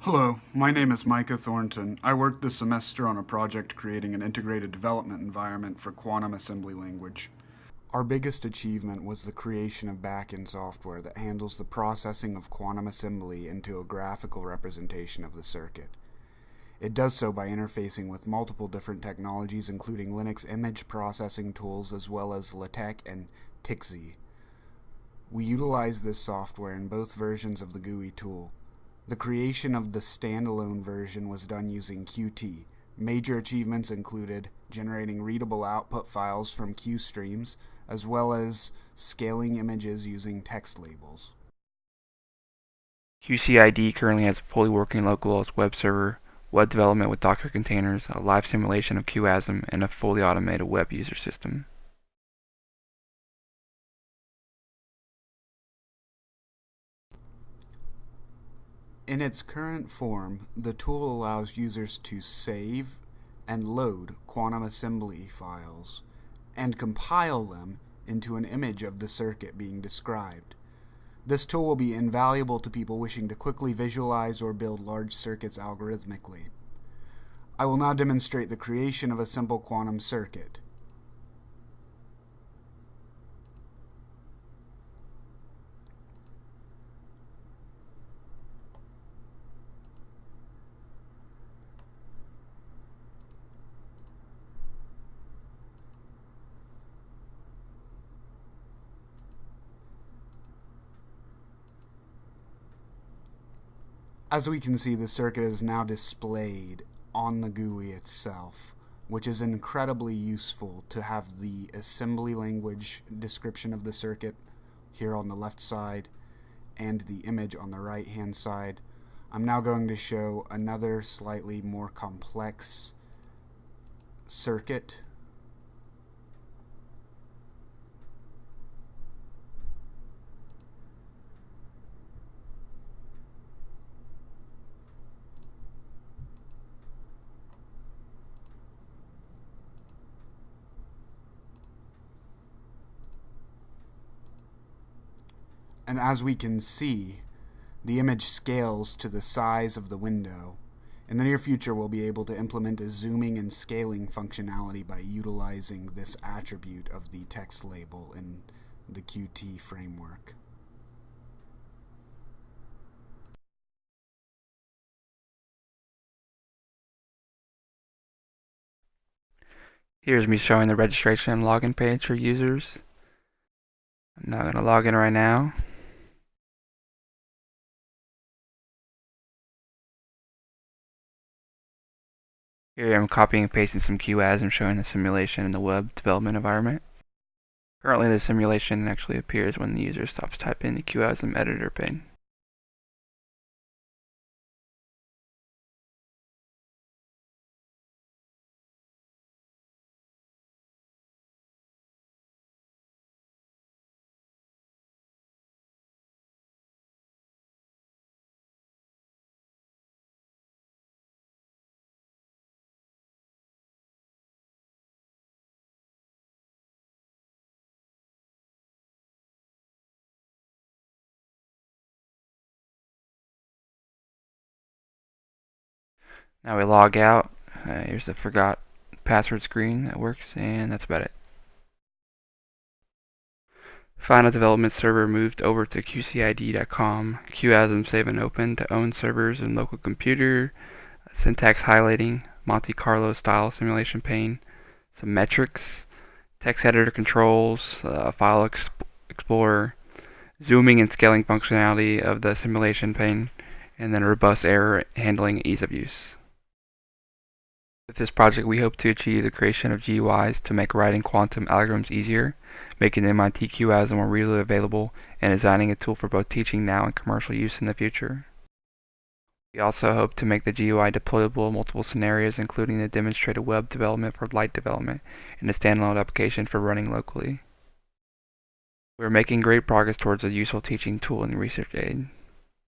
Hello, my name is Micah Thornton. I worked this semester on a project creating an integrated development environment for quantum assembly language. Our biggest achievement was the creation of backend software that handles the processing of quantum assembly into a graphical representation of the circuit. It does so by interfacing with multiple different technologies, including Linux image processing tools as well as LaTeX and TXZ. We utilize this software in both versions of the GUI tool. The creation of the standalone version was done using Qt. Major achievements included generating readable output files from QStreams, as well as scaling images using text labels. QCID currently has a fully working localhost web server, web development with Docker containers, a live simulation of QASM, and a fully automated web user system. In its current form, the tool allows users to save and load quantum assembly files and compile them into an image of the circuit being described. This tool will be invaluable to people wishing to quickly visualize or build large circuits algorithmically. I will now demonstrate the creation of a simple quantum circuit. As we can see, the circuit is now displayed on the GUI itself, which is incredibly useful to have the assembly language description of the circuit here on the left side and the image on the right hand side. I'm now going to show another slightly more complex circuit. And as we can see, the image scales to the size of the window. In the near future, we'll be able to implement a zooming and scaling functionality by utilizing this attribute of the text label in the Qt framework. Here's me showing the registration and login page for users. I'm now going to log in right now. Here I'm copying and pasting some QASM showing the simulation in the web development environment. Currently the simulation actually appears when the user stops typing the QASM editor pane. Now we log out. Here's the forgot password screen that works, and that's about it. Final development server moved over to qcid.com. QASM save and open to own servers and local computer. Syntax highlighting, Monte Carlo style simulation pane, some metrics, text editor controls, file explorer, zooming and scaling functionality of the simulation pane, and then robust error handling and ease of use. With this project, we hope to achieve the creation of GUIs to make writing quantum algorithms easier, making MIT QASM more readily available, and designing a tool for both teaching now and commercial use in the future. We also hope to make the GUI deployable in multiple scenarios, including the demonstrated web development for light development and a standalone application for running locally. We are making great progress towards a useful teaching tool and research aid.